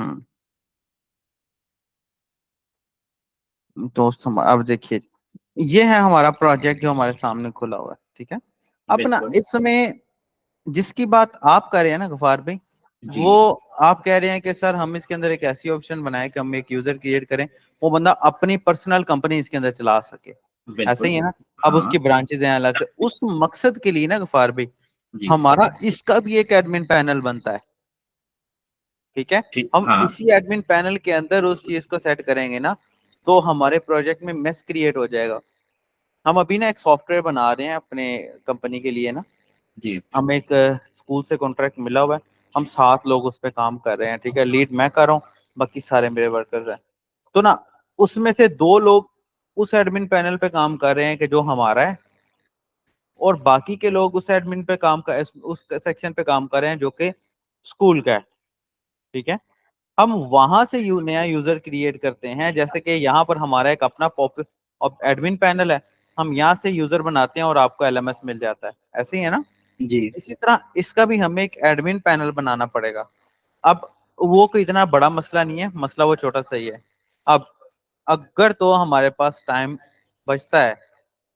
हम्म। अब देखिए, ये है हमारा प्रोजेक्ट जो हमारे सामने खुला हुआ है, ठीक है। अपना बिल्कुल। इस समय जिसकी बात आप कर रहे हैं ना गफार भाई, जी। वो आप कह रहे हैं कि सर हम इसके अंदर एक ऐसी ऑप्शन बनाए कि हम एक यूजर क्रिएट करें, वो बंदा अपनी पर्सनल कंपनी इसके अंदर चला सके। ऐसे बिल्कुल। ही है ना। अब हाँ। उसकी ब्रांचेज हैं अलग से, उस मकसद के लिए ना गफार भाई, जी। हमारा इसका भी एक एडमिन पैनल बनता है, ठीक है। ठीक। हम हाँ। इसी एडमिन पैनल के अंदर उस चीज को सेट करेंगे ना, तो हमारे प्रोजेक्ट में मेस क्रिएट हो जाएगा। हम अभी ना एक सॉफ्टवेयर बना रहे हैं अपने कंपनी के लिए ना। जी। हम एक स्कूल से कॉन्ट्रैक्ट मिला हुआ है, हम 7 लोग उस पर काम कर रहे हैं, ठीक है। लीड मैं कर रहा हूँ, बाकी सारे मेरे वर्कर्स हैं। तो ना उसमें से 2 लोग उस एडमिन पैनल पे काम कर रहे हैं कि जो हमारा है, और बाकी के लोग उस एडमिन पे काम कर उस सेक्शन पे काम कर रहे हैं जो कि स्कूल का है, ठीक है। हम वहां से नया यूजर क्रिएट करते हैं, जैसे कि यहाँ पर हमारा एक अपना एडमिन पैनल है, हम यहाँ से यूजर बनाते हैं और आपको एलएमएस मिल जाता है। ऐसे ही है ना। जी। इसी तरह इसका भी हमें एक एडमिन पैनल बनाना पड़ेगा। अब वो कोई इतना बड़ा मसला नहीं है, मसला वो छोटा सा ही है। अब अगर तो हमारे पास टाइम बचता है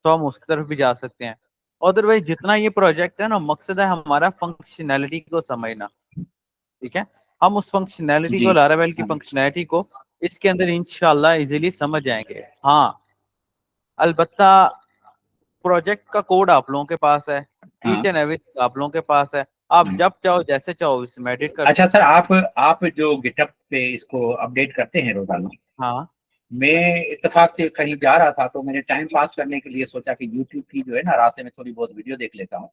तो हम उसकी तरफ भी जा सकते हैं। अदरवाइज जितना ये प्रोजेक्ट है ना, मकसद है हमारा फंक्शनैलिटी को समझना, ठीक है। हम उस फंक्शनैलिटी जी। को, लारावेल की हाँ। फंक्शनैलिटी को इसके अंदर इंशाल्लाह इजीली समझ जाएंगे। हाँ, अलबत्ता प्रोजेक्ट का कोड आप लोगों के पास है, ईच हाँ। एंड एवरीथिंग आप लोगों के पास है। आप हाँ। जब चाहो जैसे चाहो इसमें एडिट कर अच्छा सकते सर, हैं। आप जो गिटहब पे इसको अपडेट करते हैं रोजाना, हाँ। मैं इत्तेफाक से कहीं जा रहा था तो मैंने टाइम पास करने के लिए सोचा कि यूट्यूब की जो है ना, रास्ते में थोड़ी बहुत वीडियो देख लेता हूँ।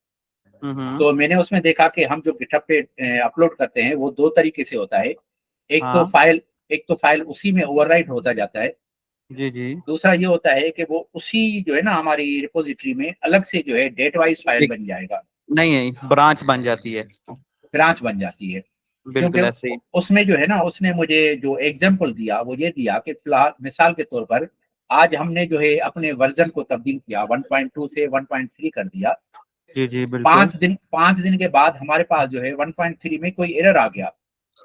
हम्म। तो मैंने उसमें देखा कि हम जो गिटहब पे अपलोड करते हैं वो दो तरीके से होता है। एक तो हाँ। फाइल एक तो फाइल उसी में ओवरराइट होता जाता है। जी जी। दूसरा ये होता है कि वो उसी जो है ना हमारी रिपोजिटरी में अलग से जो है डेट वाइज फाइल एक, बन जाएगा। नहीं नहीं, ब्रांच बन जाती है। ब्रांच बन जाती है। क्योंकि बिल्कुल ऐसे ही। उसमें जो है ना, उसने मुझे जो एग्जांपल दिया वो ये दिया कि फिलहाल मिसाल के तौर पर आज हमने जो है अपने वर्जन को तब्दील किया, 1.2 से 1.3 कर दिया। जी जी बिल्कुल। 5 दिन के बाद हमारे पास जो है 1.3 में कोई एरर आ गया।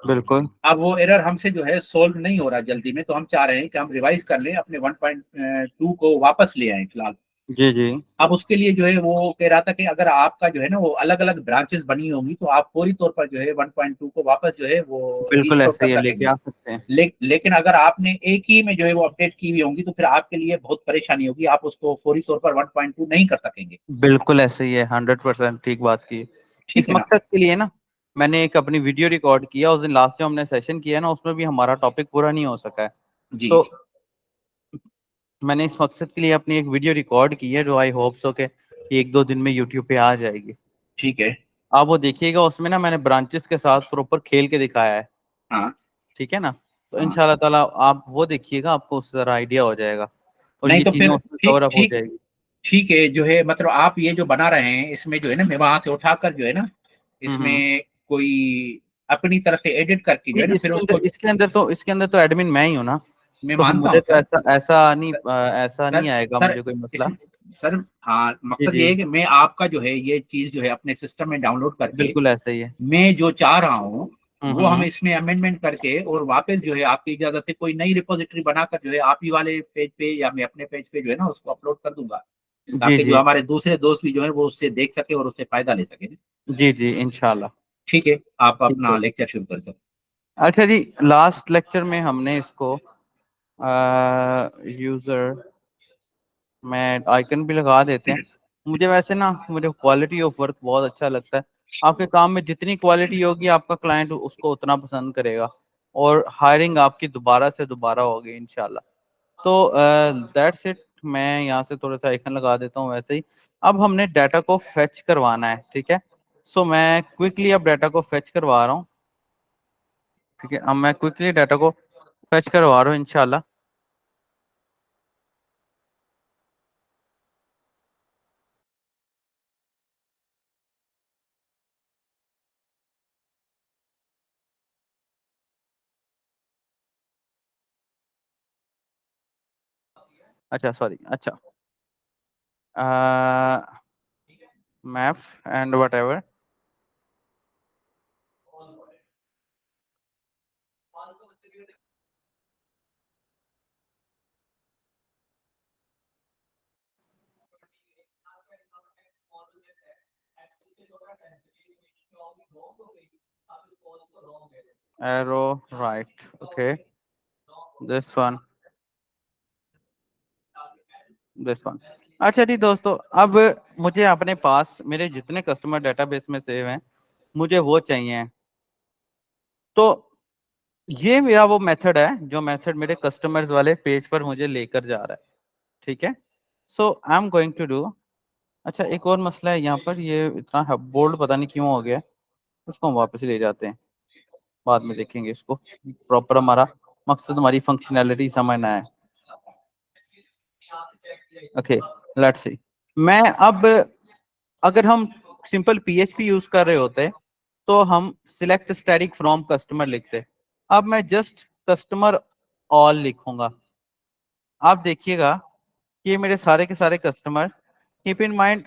बिल्कुल। अब वो एरर हमसे जो है सोल्व नहीं हो रहा जल्दी में, तो हम चाह रहे हैं कि हम रिवाइज कर लें, अपने 1.2 को वापस ले आए फिलहाल। जी जी अब उसके लिए जो है वो कह रहा था कि अगर आपका जो है ना वो अलग अलग ब्रांचेस बनी होंगी तो आप फौरी तौर पर जो है 1.2 को वापस जो है वो बिल्कुल रीस्टोर ऐसे कर ही है, लेके सकेंगे। आ सकते हैं। लेकिन अगर आपने एक ही में जो है वो अपडेट की हुई होंगी तो फिर आपके लिए बहुत परेशानी होगी, आप उसको फौरी तौर पर 1.2 नहीं कर सकेंगे। बिल्कुल ऐसे ही है, 100% ठीक बात की। इस ठीक है ना। मकसद के लिए ना मैंने एक अपनी वीडियो रिकॉर्ड किया, उस दिन लास्ट जो हमने सेशन किया ना, उसमें भी हमारा टॉपिक पूरा नहीं हो सका है। जी। तो मैंने इस मकसद के लिए अपनी एक वीडियो रिकॉर्ड की है, जो आई होप सो के 1-2 दिन में यूट्यूब पे आ जाएगी। ठीक है। आप वो देखिएगा, उसमें ना मैंने ब्रांचेस के साथ प्रॉपर खेल के दिखाया है, हाँ। ठीक है ना। तो हाँ। इंशाल्लाह ताला आप वो देखिएगा, आपको उससे जरा आइडिया हो जाएगा और नहीं ये तो चीजें फिर उसमें ठीक कवर अप हो ठीक जाएगी। ठीक है, जो है मतलब आप ये जो बना रहे हैं इसमें जो है ना, मैं वहां से उठाकर जो है ना हम्म। इसमें कोई अपनी तरफ से एडिट करके जो है नहीं, ना फिर उसको इसके अंदर तो एडमिन मैं ही हूँ ना। मैं तो मानता मुझे हूँ तो सर। ऐसा सर नहीं आएगा सर मुझे कोई इस मसला। सर हाँ, जी मकसद जी ये है कि मैं आपका जो है ये चीज जो है अपने सिस्टम में डाउनलोड करके बिल्कुल ऐसे ही है। मैं जो चाह रहा हूँ वो हम हम्म। इसमें अमेंडमेंट करके और वापस जो है आपकी इजाजत से कोई नई रिपोजिटरी बनाकर जो है आप ही वाले पेज पे या मैं अपने पेज पे जो है ना उसको अपलोड कर दूंगा, जी ताकि जो जी हमारे दूसरे दोस्त भी जो है वो उससे देख सके और उससे फायदा ले सके। जी जी इंशाल्लाह। ठीक है, आप ठीक अपना है। लेक्चर शुरू कर सकते अच्छा जी, लास्ट लेक्चर में हमने इसको यूजर में आइकन भी लगा देते हैं। मुझे वैसे ना, मुझे क्वालिटी ऑफ वर्क बहुत अच्छा लगता है। आपके काम में जितनी क्वालिटी होगी, आपका क्लाइंट उसको उतना पसंद करेगा, और हायरिंग आपकी दोबारा से दोबारा होगी इंशाल्लाह। तो दैट्स इट। मैं यहाँ से थोड़ा सा आइकन लगा देता हूँ वैसे ही। अब हमने डाटा को फेच करवाना है, ठीक है। सो मैं क्विकली अब डाटा को फेच करवा रहा हूँ, ठीक है। अब मैं क्विकली डाटा को फेच करवा रहा हूँ इंशाल्लाह। अच्छा सॉरी, अच्छा, math and what ever. arrow right, okay, this one, this one. अच्छा जी दोस्तों, अब मुझे अपने पास मेरे जितने कस्टमर डेटाबेस में सेव हैं मुझे वो चाहिए। तो ये मेरा वो मेथड है जो मेथड मेरे कस्टमर्स वाले पेज पर मुझे लेकर जा रहा है, ठीक है। So I am going to do. अच्छा एक और मसला है यहाँ पर, ये इतना बोल्ड पता नहीं क्यों हो गया, उसको हम वापस ले जाते हैं, बाद में देखेंगे इसको। प्रॉपर हमारा मकसद हमारी फंक्शनैलिटी समझना है। Okay let's see. मैं अब अगर हम सिंपल पीएचपी यूज कर रहे होते तो हम सिलेक्ट स्टैटिक फ्रॉम कस्टमर लिखते। अब मैं जस्ट कस्टमर ऑल लिखूंगा। आप देखिएगा कि ये मेरे सारे के सारे कस्टमर। कीप इन माइंड,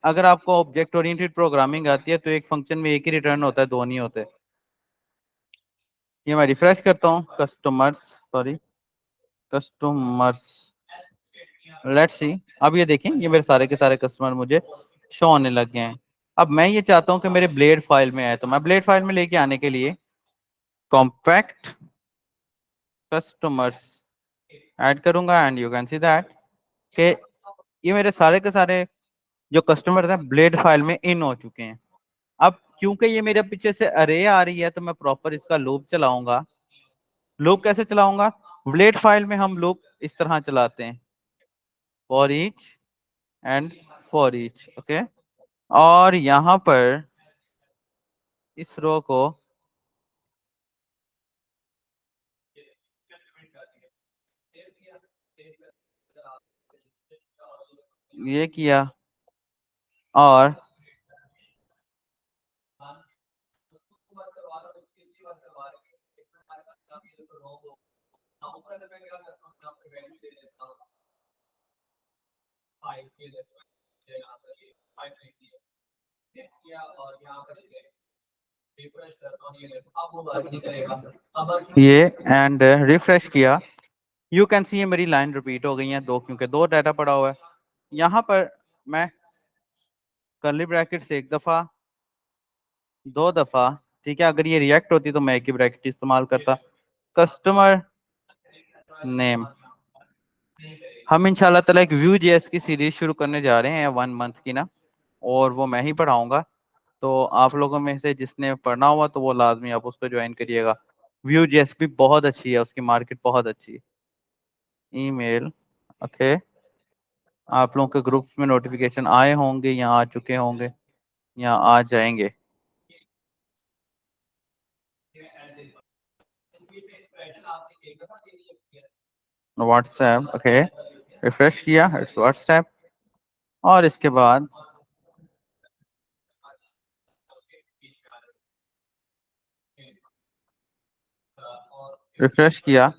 अगर आपको ऑब्जेक्ट ओरिएंटेड प्रोग्रामिंग आती है तो एक फंक्शन में एक ही रिटर्न होता है, दो नहीं होते। ये मैं रिफ्रेश करता हूँ, customers, sorry customers, let's see. अब ये देखें, ये मेरे सारे के सारे कस्टमर मुझे शो होने लग गए हैं। अब मैं ये चाहता हूँ कि मेरे ब्लेड फाइल में आए, तो मैं ब्लेड फाइल में लेके आने के लिए कॉम्पैक्ट कस्टमर्स ऐड करूंगा and you can see that कि ये मेरे सारे के सारे जो कस्टमर हैं ब्लेड फाइल में इन हो चुके हैं। अब क्योंकि ये मेरे पीछे से अरे आ रही है तो मैं प्रॉपर इसका लूप चलाऊंगा। लूप कैसे चलाऊंगा? ब्लेड फाइल में हम लूप इस तरह चलाते हैं, for each and for each, okay. और यहां पर इस रो को ये किया और ये एंड रिफ्रेश किया। यू कैन सी ये मेरी लाइन रिपीट हो गई है दो, क्योंकि दो डाटा पड़ा हुआ है। यहाँ पर मैं कर्ली ब्रैकेट से एक दफा, दो दफा, ठीक है। अगर ये रिएक्ट होती तो मैं एक ही ब्रैकेट इस्तेमाल करता। Customer name. हम इंशाल्लाह ताला एक व्यू जेएस की सीरीज शुरू करने जा रहे हैं 1 मंथ की ना, और वो मैं ही पढ़ाऊंगा। तो आप लोगों में से जिसने पढ़ना हुआ तो वो लाजमी आप उसको ज्वाइन करिएगा। व्यू जेएस भी बहुत अच्छी है, उसकी मार्केट बहुत अच्छी है। Email, okay. आप लोगों के ग्रुप्स में नोटिफिकेशन आए होंगे या आ चुके होंगे या आ जाएंगे। WhatsApp, okay. रिफ्रेश किया, इट्स व्हाट्सएप। और इसके बाद रिफ्रेश किया,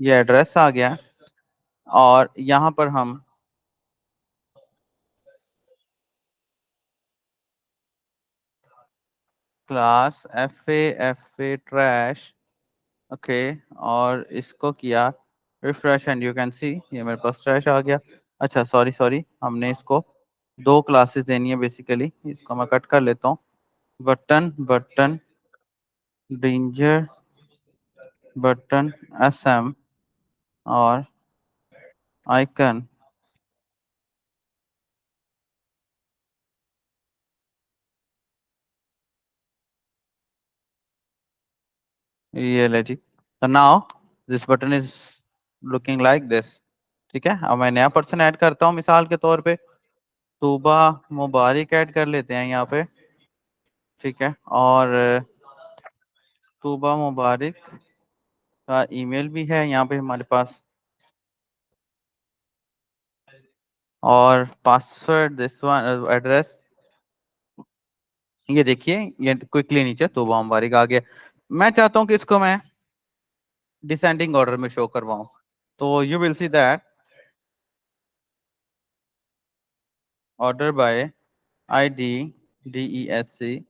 ये एड्रेस आ गया। और यहाँ पर हम class F A trash, okay. और इसको किया refresh and you can see ये मेरे पास ट्रैश आ गया। अच्छा सॉरी सॉरी, हमने इसको दो क्लासेस देनी है बेसिकली, इसको मैं कट कर लेता हूँ। Button, button danger, button SM और आइकन। ये ले जी। तो now this button is looking like this, ठीक है। अब मैं नया पर्सन ऐड करता हूँ, मिसाल के तौर पे तूबा मुबारिक ऐड कर लेते हैं यहाँ पे, ठीक है। और तूबा मुबारिक का ईमेल भी है यहाँ पे हमारे पास, और पासवर्ड दिस वन, एड्रेस। ये देखिए ये क्विकली नीचे तूबा मुबारिक आ गया। मैं चाहता हूँ कि इसको मैं डिसेंडिंग ऑर्डर में शो करवाऊं, तो you will see that order by ID DESC,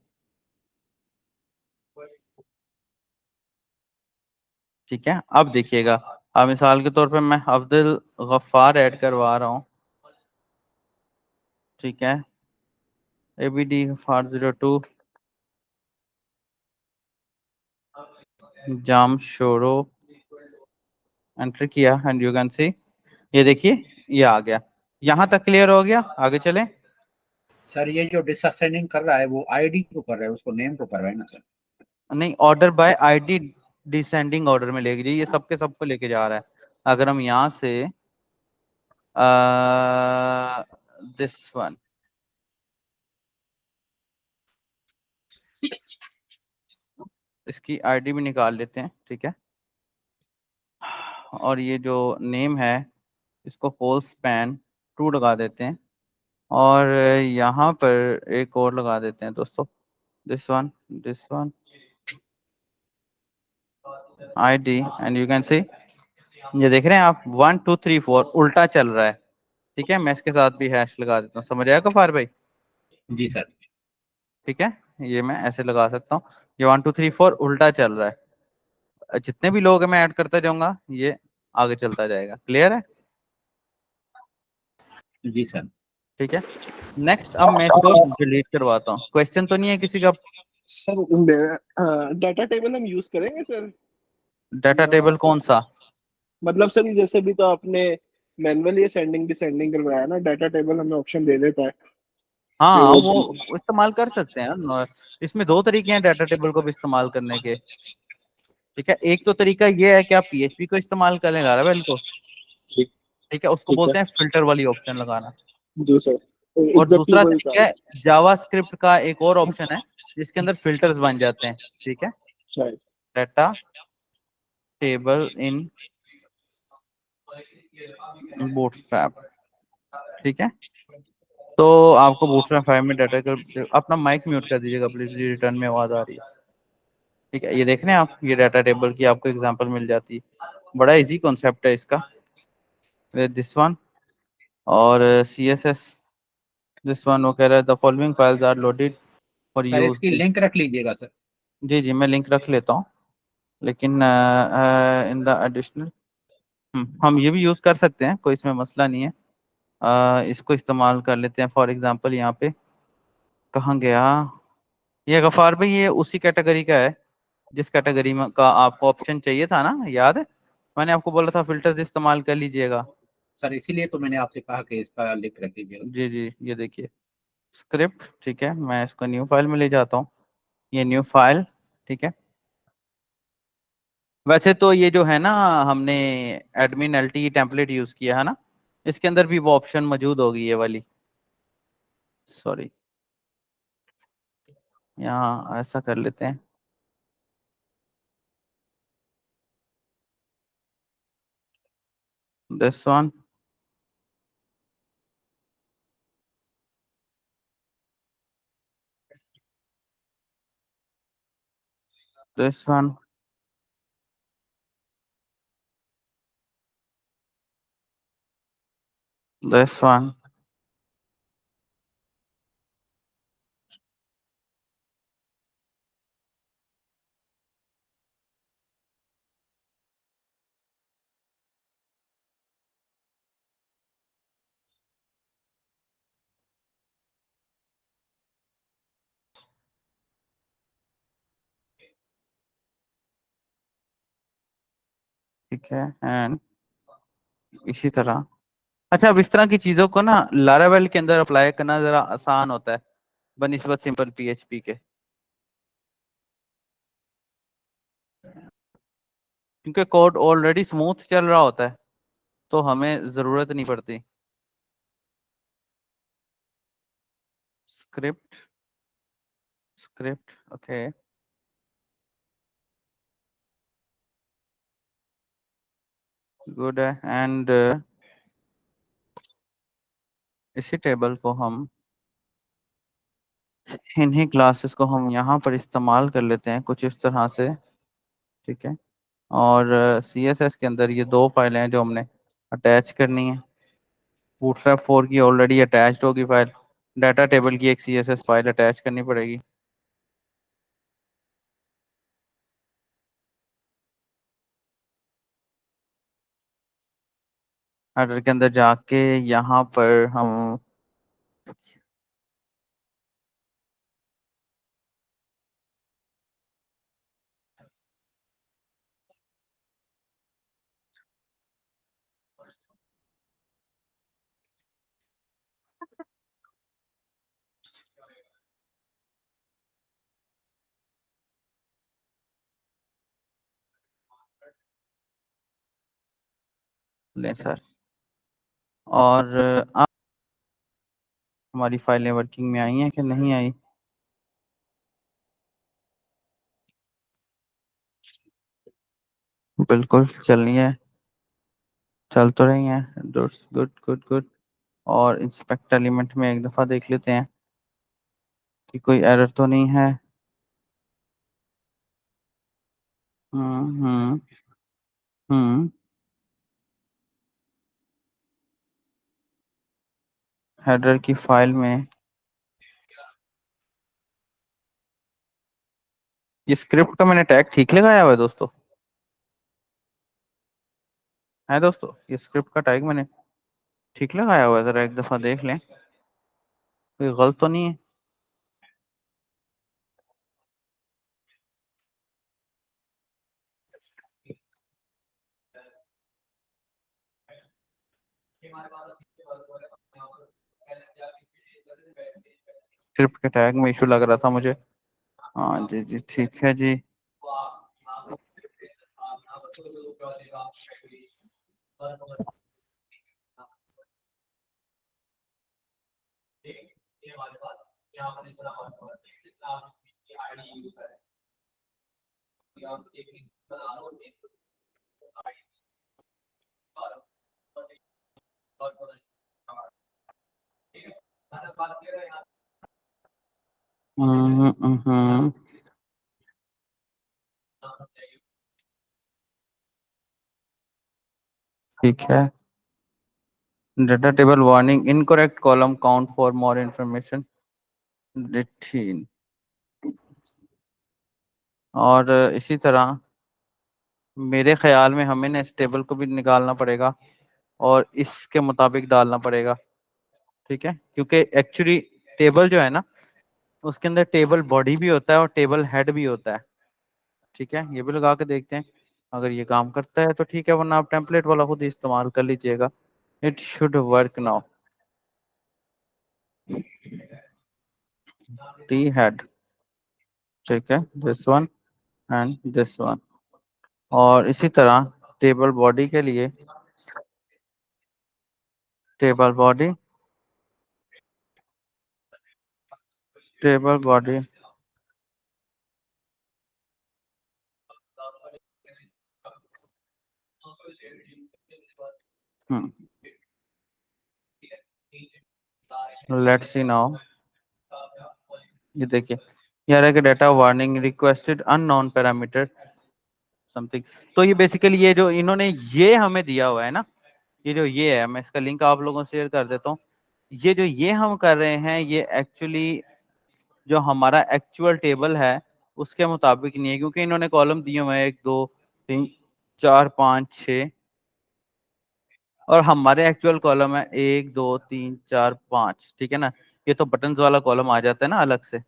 ठीक है, अब देखिएगा, अब मिसाल के तौर पे मैं अब्दुल गफ्फार ऐड करवा रहा हूँ, ठीक है, ABD गफ्फार 02 जाम शोरो, एंटर किया एंड यू कैन सी, ये देखिए ये आ गया। यहाँ तक क्लियर हो गया, आगे चलें। सर ये जो डिसअसेंडिंग कर रहा है वो आईडी को कर रहा है, उसको नेम को कर रहा है ना सर? नहीं, order by ID descending order में लेके जाइए, ये सबके सबको लेके जा रहा है। अगर हम यहाँ से दिस वन, इसकी आईडी भी निकाल लेते हैं, ठीक है, और ये जो नेम है इसको होल स्पैन 2 लगा देते हैं, और यहाँ पर एक और लगा देते हैं दोस्तों, this one ID, and you can see, ये देख रहे हैं आप 1 2 3 4 उल्टा चल रहा है। ठीक है, मैं इसके साथ भी हैश लगा देता हूँ, समझ आया गफार भाई? जी सर। ठीक है, ये मैं ऐसे लगा सकता हूँ, ये 1 2 3 4 उल्टा चल रहा है, जितने भी लोग हैं मैं ऐड करता जाऊंगा, ये आगे चलता जाएगा। क्लियर है? जी सर। ठीक है, नेक्स्ट अब मैं इसको डिलीट करवाता हूँ। क्वेश्चन तो नहीं है किसी का? सर डाटा टेबल हम यूज करेंगे सर? डाटा टेबल कौन सा? मतलब सर जैसे भी तो आपने मैनुअली असेंडिंग डिसेंडिंग करवाया ना, डाटा टेबल हमें ऑप्शन दे देता है कि हाँ, वो। वो इस्तेमाल कर सकते हैं इसमें दो तरीके हैं डाटा टेबल को भी इस्तेमाल करने के। ठीक है, एक तो तरीका ये है कि आप PHP को इस्तेमाल कर लें, लारावेल को, ठीक। ठीक है, उसको ठीक है। बोलते हैं फिल्टर वाली ऑप्शन लगाना। जी सर, और एग्जैक्टली दूसरा वही तरीका काम। है जावास्क्रिप्ट का एक और ऑप्शन है जिसके अंदर फिल्टर्स बन जाते हैं। ठीक है, शायद। डाटा टेबल इन बूटस्ट्रैप। ठीक है, तो आपको बूटस्ट्रैप 5 में डाटा का, अपना माइक म्यूट कर दीजिएगा प्लीज, रिटर्न में आवाज आ रही है। ठीक है, ये देख रहे हैं आप, ये डाटा टेबल की आपको एग्जांपल मिल जाती है, बड़ा इजी कॉन्सेप्ट है इसका। दिस वन, और CSS दिस वन, वो कह रहा है the following files are loaded for sir use. इसकी लिंक रख लीजिएगा सर। जी जी, मैं लिंक रख लेता हूँ, लेकिन इन द एडिशनल हम ये भी यूज कर सकते हैं, कोई इसमें मसला नहीं है। इसको इस्तेमाल कर लेते हैं फॉर एग्जांपल, यहाँ पे कहाँ गया ये गफार भाई, ये उसी कैटेगरी का है जिस कैटेगरी में का आपको ऑप्शन चाहिए था ना, याद है? मैंने आपको बोला था फिल्टर्स इस्तेमाल कर लीजिएगा। सर इसीलिए तो मैंने आपसे कहा कि इसका लिंक रख लीजिएगा। जी जी, ये देखिए स्क्रिप्ट, ठीक है, मैं इसको न्यू फाइल में ले जाता हूँ, ये न्यू फाइल। ठीक है, वैसे तो ये जो है ना, हमने एडमिन LT टेम्पलेट यूज किया है ना, इसके अंदर भी वो ऑप्शन मौजूद होगी, ये वाली, सॉरी, यहाँ ऐसा कर लेते हैं, this one, this one, this one. ठीक है, एंड इसी तरह, अच्छा, अब इस तरह की चीजों को ना लारावेल के अंदर अप्लाई करना जरा आसान होता है बनिस्बत सिंपल PHP के, क्योंकि कोड ऑलरेडी स्मूथ चल रहा होता है, तो हमें जरूरत नहीं पड़ती। स्क्रिप्ट, स्क्रिप्ट, ओके, गुड है, एंड इसी टेबल को हम, इन्हीं क्लासेस को हम यहाँ पर इस्तेमाल कर लेते हैं कुछ इस तरह से। ठीक है, और CSS के अंदर ये दो फाइलें हैं जो हमने अटैच करनी है, बूटस्ट्रैप 4 की ऑलरेडी अटैच्ड होगी फाइल, डाटा टेबल की एक CSS फाइल अटैच करनी पड़ेगी। हेडर के अंदर जाके यहाँ पर हम लें सर, और आप हमारी फाइलें वर्किंग में आई हैं कि नहीं आई? बिल्कुल चल रही है, चल तो रही हैं। Good good good. और इंस्पेक्ट एलिमेंट में एक दफ़ा देख लेते हैं कि कोई एरर तो नहीं है। हम्म। हम्म। हेडर की फाइल में ये स्क्रिप्ट का मैंने टैग ठीक लगाया हुआ है दोस्तों, है दोस्तों? ये स्क्रिप्ट का टैग मैंने ठीक लगाया हुआ है, जरा एक दफ़ा देख लें कोई गलत तो नहीं है। स्क्रिप्ट के टैग में इशू लग रहा था मुझे। हाँ जी जी, ठीक है जी। हम्म। ठीक है। Data table warning, incorrect column count for more information 18। और इसी तरह मेरे ख्याल में हमें ना इस टेबल को भी निकालना पड़ेगा और इसके मुताबिक डालना पड़ेगा, ठीक है? क्योंकि एक्चुअली टेबल जो है ना, उसके अंदर टेबल बॉडी भी होता है और टेबल हेड भी होता है, ठीक है? ये भी लगा के देखते हैं, अगर ये काम करता है तो ठीक है, वरना आप टेम्पलेट वाला खुद ही इस्तेमाल कर लीजिएगा। It should work now. T head, ठीक है, this one and this one. और इसी तरह टेबल बॉडी के लिए table body, table body let's see now. ये देखिए, ये आ रहा है कि data warning requested unknown parameter something. तो ये बेसिकली ये जो इन्होंने ये हमें दिया हुआ है ना, ये जो ये है, मैं इसका लिंक आप लोगों से शेयर कर देता हूँ। ये जो ये हम कर रहे हैं, ये एक्चुअली जो हमारा एक्चुअल टेबल है उसके मुताबिक नहीं है, क्योंकि इन्होंने कॉलम दिए हुए हैं 1 2 3 4 5 6, और हमारे एक्चुअल कॉलम है 1 2 3 4 5, ठीक है ना? ये तो बटन्स वाला कॉलम आ जाता है ना अलग से।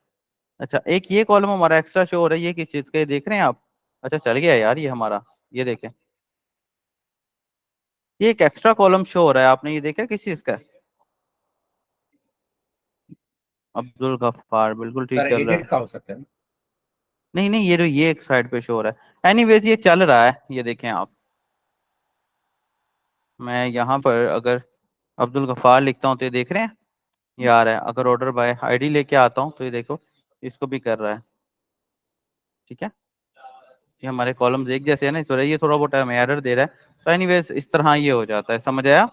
अच्छा, एक ये कॉलम हमारा एक्स्ट्रा शो हो रहा है, ये किस चीज का, ये देख रहे हैं आप? अच्छा, चल गया यार ये हमारा, ये देखें, ये एक एक्स्ट्रा कॉलम शो हो रहा है, आपने ये देखा किस चीज का है? अब्दुल गफ्फार, बिल्कुल ठीक सर चल रहा एडिट है। का हो सकता है ना? नहीं नहीं, ये जो ये एक साइड पे शो हो रहा है, एनीवेज ये चल रहा है, ये देखें आप। मैं यहाँ पर अगर अब्दुल गफ्फार लिखता हूँ तो ये देख रहे हैं, ये आ रहा है। अगर ऑर्डर बाय आईडी लेके आता हूँ तो ये देखो, इसको भी कर रहा है, ठीक है? ये हमारे कॉलम्स एक जैसे है ना, इस वजह ये थोड़ा बहुत हमें एरर दे रहा है। तो एनीवेज इस तरह ये हो जाता है, समझ आया?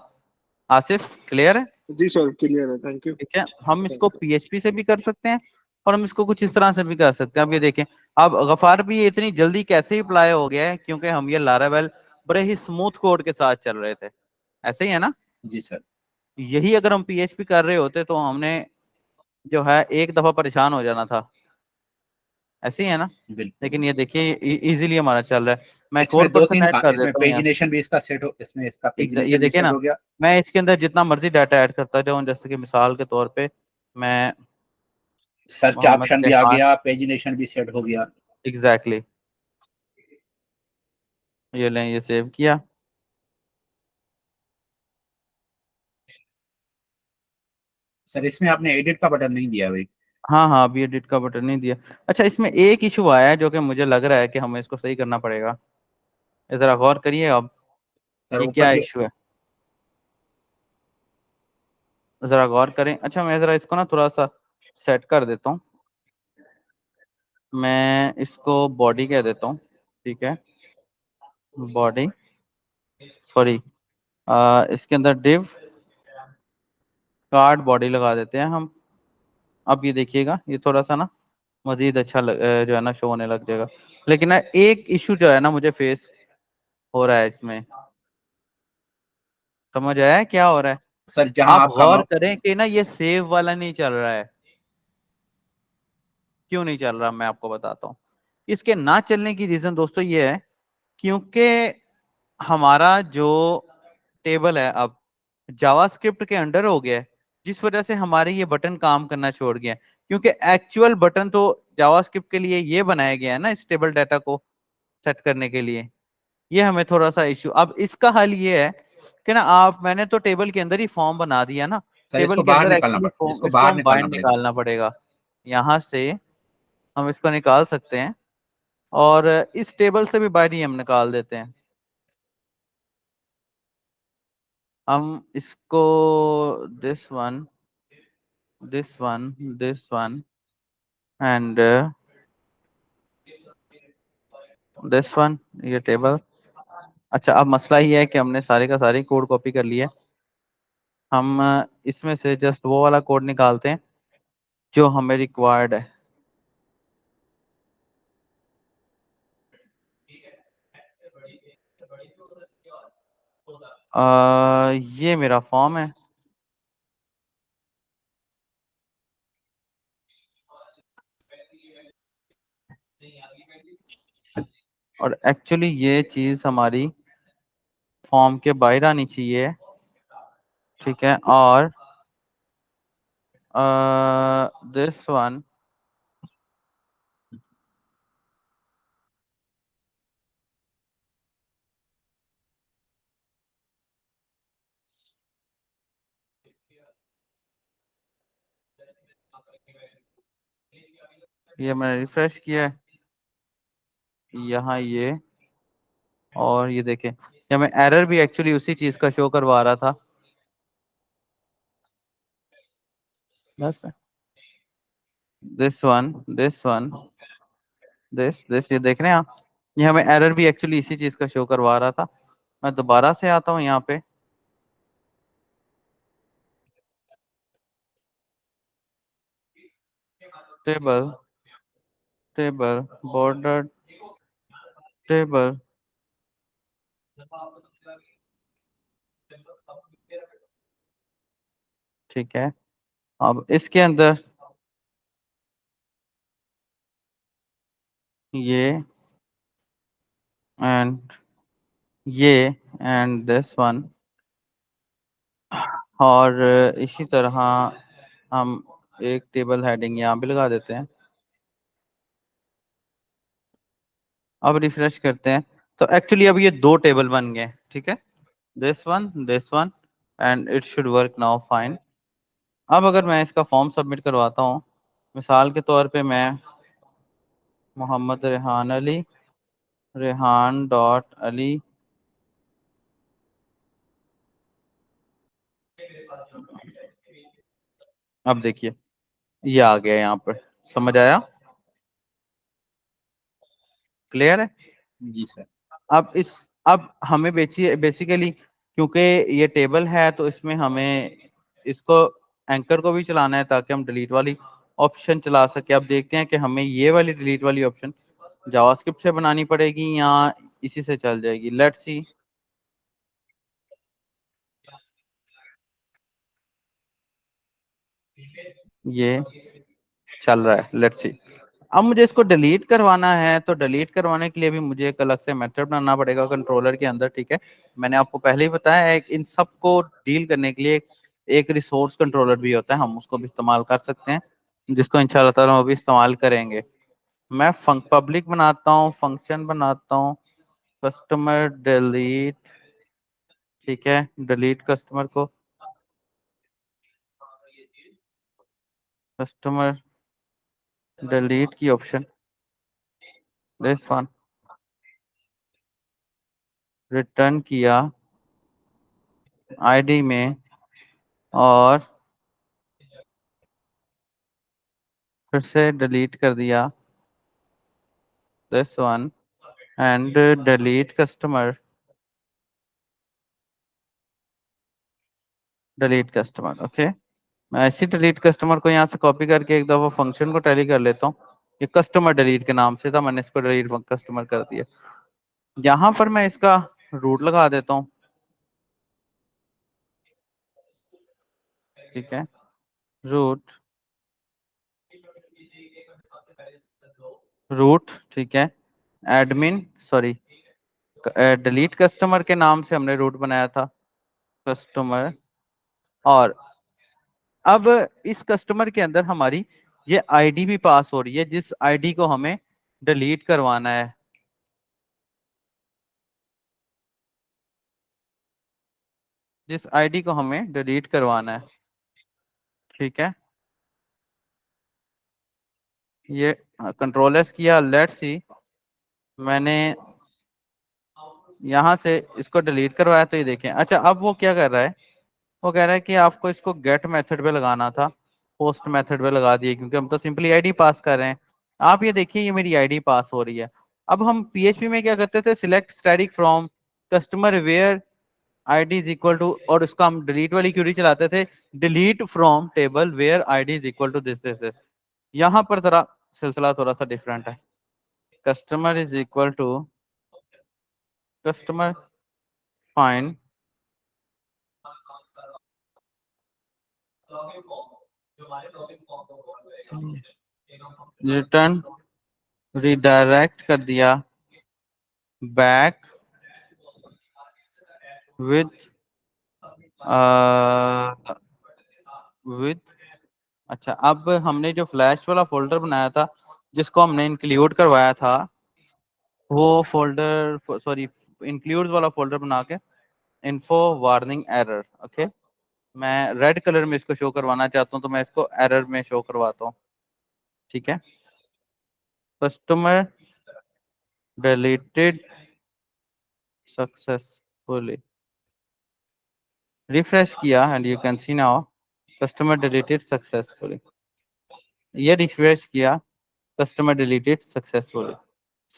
आसिफ, क्लियर है? जी सर, क्लियर है, थैंक यू। ठीक है, हम इसको थैंक यू। पीएचपी से भी कर सकते हैं और हम इसको कुछ इस तरह से भी कर सकते हैं। अब ये देखें, अब गफार भी ये इतनी जल्दी कैसे अप्लाई हो गया है, क्योंकि हम ये लारावेल बड़े ही स्मूथ कोड के साथ चल रहे थे, ऐसे ही है ना? जी सर। यही अगर हम पीएचपी कर रहे होते तो हमने जो है एक दफा परेशान हो जाना था, ऐसे ही है ना। बिल्कुल। लेकिन ये देखिए इजीली हमारा चल रहा है। मैं एक और इसमें दो पर्सन तीन ऐड कर इसमें देता हूँ यहाँ से। पेजिनेशन भी इसका सेट हो, इसमें इसका ये पेजिनेशन भी देखिए सेट ना, हो गया। मैं इसके अंदर जितना मर्जी डाटा ऐड करता जाऊँ, जैसे कि मिसाल के तौर पे मैं सर्च मोहम्मद ऑप्शन भी आ रेहान, गया, पेजिनेशन भी सेट हो गया। एग्जैक्टली ये लें, ये सेव किया। सर इसमें आपने एडिट का बटन नहीं दिया भाई। हाँ हाँ, अभी एडिट का बटन नहीं दिया। अच्छा, इसमें एक इशू आया है जो कि मुझे लग रहा है कि हमें इसको सही करना पड़ेगा। ये जरा गौर करिए अब, सर ये ऊपर क्या जो इशू है, जरा गौर करें। अच्छा, मैं जरा इसको ना थोड़ा सा सेट कर देता हूँ। मैं इसको बॉडी कह देता हूँ, ठीक है, बॉडी, सॉरी, इसके अंदर डिव कार्ड बॉडी लगा देते हैं हम। अब ये देखिएगा, ये थोड़ा सा ना मजीद अच्छा जो है ना शो होने लग जाएगा। लेकिन ना एक इशू जो है ना मुझे फेस हो रहा है इसमें, समझ आया है क्या हो रहा है? सर जहां आप आपका गौर करें कि ना ये सेव वाला नहीं चल रहा है। क्यों नहीं चल रहा, मैं आपको बताता हूँ। इसके ना चलने की रीजन दोस्तों ये है, क्योंकि हमारा जो टेबल है अब जावास्क्रिप्ट के अंडर हो गया है, जिस वजह से हमारे ये बटन काम करना छोड़ गया है। क्योंकि एक्चुअल बटन तो जावास्क्रिप्ट के लिए ये बनाया गया है ना, इस टेबल डाटा को सेट करने के लिए। ये हमें थोड़ा सा इशू, अब इसका हल ये है कि ना आप, मैंने तो टेबल के अंदर ही फॉर्म बना दिया ना, सर टेबल इसको के बाहर अंदर निकालना एक्चुअली पड़ेगा, फॉर्म, इसको इसको बाहर हम बाहर निकालना पड़ेगा। निकालना पड़ेगा। यहाँ से हम इसको निकाल सकते हैं, और इस टेबल से भी बाहर ही हम निकाल देते हैं। हम इसको this one, this one, this one and this one, ये टेबल। अच्छा, अब मसला ये है कि हमने सारे का सारे कोड कॉपी कर लिया। हम इसमें से जस्ट वो वाला कोड निकालते हैं जो हमें रिक्वायर्ड है। ये मेरा फॉर्म है, और एक्चुअली ये चीज हमारी फॉर्म के बाहर आनी चाहिए, ठीक है। और दिस वन, ये मैंने रिफ्रेश किया है, यहाँ ये, और ये देखें, ये हमें एरर भी एक्चुअली उसी चीज का शो करवा रहा था। बस this one, this one, this ये देख रहे हैं आप, ये हमें एरर भी एक्चुअली इसी चीज का शो करवा रहा था। मैं दोबारा से आता हूँ यहाँ पे, टेबल, टेबल बॉर्डर, टेबल, ठीक है। अब इसके अंदर ये एंड ये एंड दिस वन, और इसी तरह हम एक टेबल हेडिंग यहाँ पे लगा देते हैं। अब रिफ्रेश करते हैं, तो एक्चुअली अब ये दो टेबल बन गए, ठीक है, this one, and it should work now fine. अब अगर मैं इसका फॉर्म सबमिट करवाता हूँ, मिसाल के तौर पे मैं मोहम्मद रेहान अली, रेहान डॉट अली, अब देखिए ये आ गया यहाँ पर, समझ आया, क्लियर है। जी सर। अब हमें बेसिकली क्योंकि ये टेबल है, तो इसमें हमें इसको एंकर को भी चलाना है ताकि हम डिलीट वाली ऑप्शन चला सके। अब देखते हैं कि हमें ये वाली डिलीट वाली ऑप्शन जावास्क्रिप्ट से बनानी पड़ेगी या इसी से चल जाएगी। लेट्स सी, ये चल रहा है, लेट्स सी। अब मुझे इसको डिलीट करवाना है, तो डिलीट करवाने के लिए भी मुझे एक अलग से मेथड बनाना पड़ेगा कंट्रोलर के अंदर, ठीक है। मैंने आपको पहले ही बताया है, इन सब को डील करने के लिए एक रिसोर्स कंट्रोलर भी होता है, हम उसको भी इस्तेमाल कर सकते हैं, जिसको इंशाल्लाह ताला वो भी इस्तेमाल करेंगे। मैं पब्लिक बनाता हूँ, फंक्शन बनाता हूँ, कस्टमर डिलीट, ठीक है, डिलीट कस्टमर को, कस्टमर डिलीट की ऑप्शन, दिस वन, रिटर्न किया आईडी में, और फिर से डिलीट कर दिया this one and delete customer, delete customer, okay. मैं ऐसी डिलीट कस्टमर को यहाँ से कॉपी करके एक दफा फंक्शन को टैली कर लेता हूँ। ये कस्टमर डिलीट के नाम से था, मैंने इसको डिलीट कस्टमर कर दिया। यहाँ पर मैं इसका रूट लगा देता हूँ, ठीक है, रूट, रूट, ठीक है, एडमिन, सॉरी, डिलीट कस्टमर के नाम से हमने रूट बनाया था, कस्टमर। और अब इस कस्टमर के अंदर हमारी ये आईडी भी पास हो रही है, जिस आईडी को हमें डिलीट करवाना है, जिस आईडी को हमें डिलीट करवाना है, ठीक है। ये कंट्रोल एस किया, लेट्स सी, मैंने यहाँ से इसको डिलीट करवाया, तो ये देखें। अच्छा, अब वो क्या कर रहा है, वो कह रहा है कि आपको इसको गेट मेथड पे लगाना था, पोस्ट मेथड पे लगा दिए, क्योंकि हम तो सिंपली आईडी पास कर रहे हैं। आप ये देखिए, ये मेरी आईडी पास हो रही है। अब हम पीएचपी में क्या करते थे, select static from customer where ID is equal to, और उसका हम डिलीट वाली क्यूरी चलाते थे, delete from table where ID is equal to this this this. यहाँ पर जरा सिलसिला थोड़ा सा डिफरेंट है, customer is equal to customer find return, redirect कर दिया बैक विथ विथ। अच्छा, अब हमने जो फ्लैश वाला फोल्डर बनाया था, जिसको हमने इंक्लूड करवाया था, वो फोल्डर, सॉरी, इंक्लूड्स वाला फोल्डर बना के इन्फो वार्निंग एरर, ओके। मैं रेड कलर में इसको शो करवाना चाहता हूँ, तो मैं इसको एरर में शो करवाता हूँ, ठीक है। कस्टमर डिलीटेड सक्सेसफुली, रिफ्रेश किया and you can see now customer deleted successfully. ये रिफ्रेश किया, कस्टमर डिलीटेड सक्सेसफुली।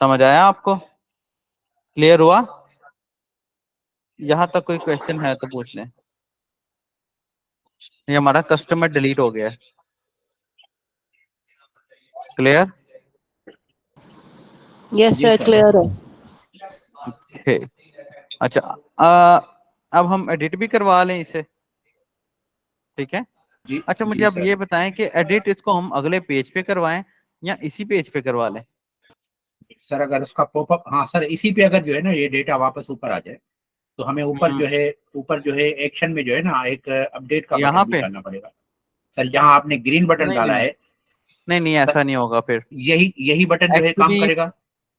समझ आया आपको? क्लियर हुआ? यहाँ तक कोई क्वेश्चन है तो पूछ लें। ये हमारा कस्टमर डिलीट हो गया है। क्लियर? यस जी सर, सर। क्लियर है। ओके। अच्छा, अब हम एडिट भी करवा लें इसे, ठीक है। जी अच्छा, मुझे जी अब सर। ये बताएं कि एडिट इसको हम अगले पेज पे करवाएं या इसी पेज पे करवा लें? सर अगर उसका पॉपअप, हाँ सर, इसी पे अगर जो है ना ये डेटा वापस ऊपर आ जाए, तो हमें ऊपर जो है एक्शन में जो है ना एक अपडेट का यहाँ बटन भी पे? डालना पड़ेगा। सर जहाँ आपने ग्रीन बटन नहीं डाला नहीं है, नहीं नहीं, सर ऐसा नहीं होगा फिर। यही यही बटन जो है काम एक्चुअली करेगा।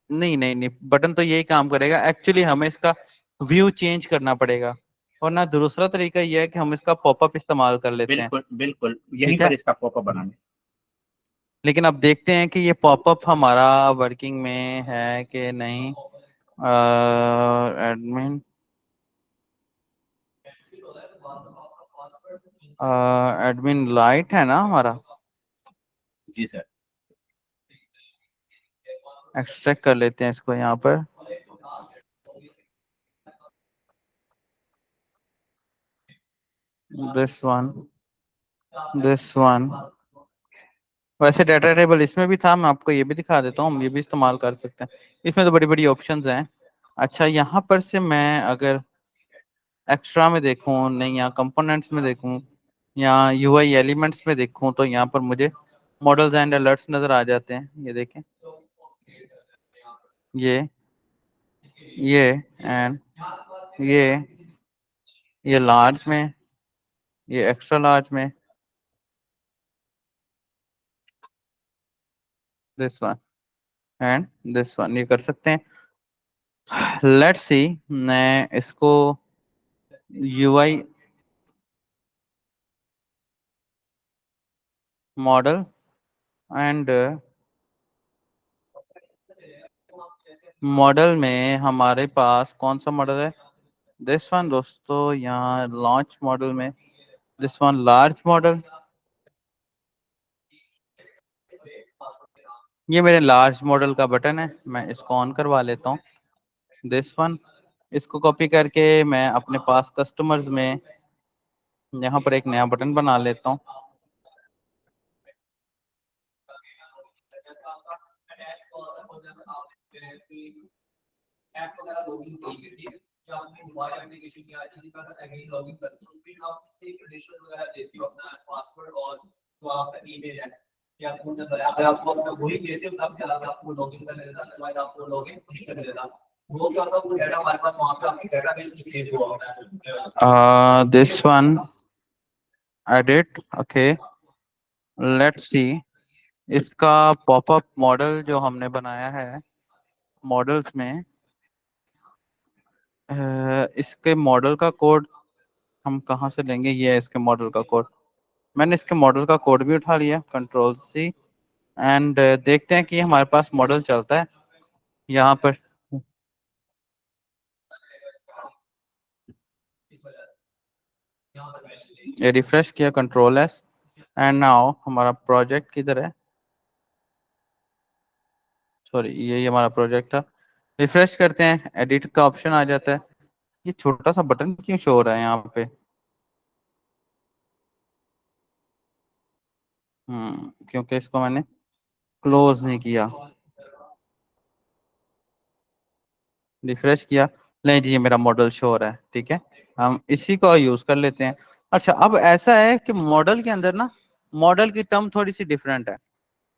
नहीं नहीं नहीं, बटन तो यही काम करेगा। एक्चुअली हमें इसका व्यू चेंज करना पड़ेगा, और ना दूसरा तरीका यह है कि हम इसका पॉपअप इस्तेमाल कर लेते हैं, बिल्कुल बिल्कुल, यहीं ठीक पर है। इसका पॉपअप बनाना है। लेकिन अब देखते हैं कि ये पॉपअप हमारा वर्किंग में है कि नहीं। एडमिन, एडमिन लाइट है ना हमारा, जी सर। एक्सट्रैक्ट कर लेते हैं इसको यहाँ पर। This one, this one. वैसे डाटा टेबल इसमें भी था, मैं आपको ये भी दिखा देता हूँ, हम ये भी इस्तेमाल कर सकते हैं। इसमें तो बड़ी बड़ी ऑप्शंस हैं। अच्छा, यहाँ पर से मैं अगर एक्स्ट्रा में देखूँ, नहीं, या कंपोनेंट्स में देखूँ, या यूआई एलिमेंट्स में देखूँ, तो यहाँ पर मुझे मॉडल्स एंड अलर्ट्स नजर आ जाते हैं, ये देखें, ये एंड ये लार्ज में, ये एक्स्ट्रा लार्ज में, this one and this one, ये कर सकते हैं। लेट्स सी, मैं इसको यूआई मॉडल एंड मॉडल में हमारे पास कौन सा मॉडल है, दिस वन दोस्तों, यहाँ लॉन्च मॉडल में दिस वन लार्ज मॉडल, ये मेरे लार्ज मॉडल का बटन है, मैं इसको ऑन करवा लेता हूँ, दिस वन। इसको कॉपी करके मैं अपने पास कस्टमर्स में यहाँ पर एक नया बटन बना लेता हूँ। This one edit, okay, let's see, इसका पॉपअप मॉडल जो हमने बनाया है मॉडल्स में, इसके मॉडल का कोड हम कहाँ से लेंगे, ये है इसके मॉडल का कोड। मैंने इसके मॉडल का कोड भी उठा लिया, कंट्रोल सी, एंड देखते हैं कि हमारे पास मॉडल चलता है यहाँ पर। ये रिफ्रेश किया, कंट्रोल एस, एंड नाउ हमारा प्रोजेक्ट किधर है, सॉरी ये हमारा प्रोजेक्ट था। रिफ्रेश करते हैं, एडिट का ऑप्शन आ जाता है। ये छोटा सा बटन क्यों शो हो रहा है यहाँ पे, क्योंकि इसको मैंने क्लोज नहीं किया। रिफ्रेश किया, नहीं जी, ये मेरा मॉडल शो हो रहा है, ठीक है, हम इसी को यूज कर लेते हैं। अच्छा, अब ऐसा है कि मॉडल के अंदर ना, मॉडल की टर्म थोड़ी सी डिफरेंट है।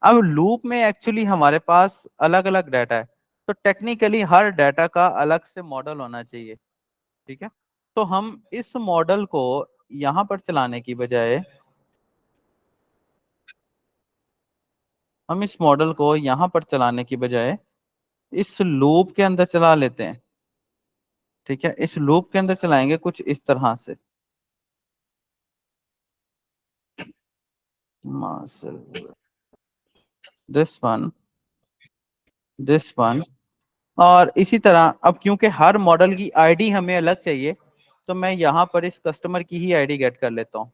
अब लूप में एक्चुअली हमारे पास अलग अलग डाटा है, तो टेक्निकली हर डाटा का अलग से मॉडल होना चाहिए, ठीक है। तो हम इस मॉडल को यहाँ पर चलाने की बजाय, हम इस मॉडल को यहाँ पर चलाने की बजाय इस लूप के अंदर चला लेते हैं, ठीक है। इस लूप के अंदर चलाएंगे कुछ इस तरह से, दिस वन, दिस वन, और इसी तरह। अब क्योंकि हर मॉडल की आईडी हमें अलग चाहिए, तो मैं यहाँ पर इस कस्टमर की ही आईडी गेट कर लेता हूँ।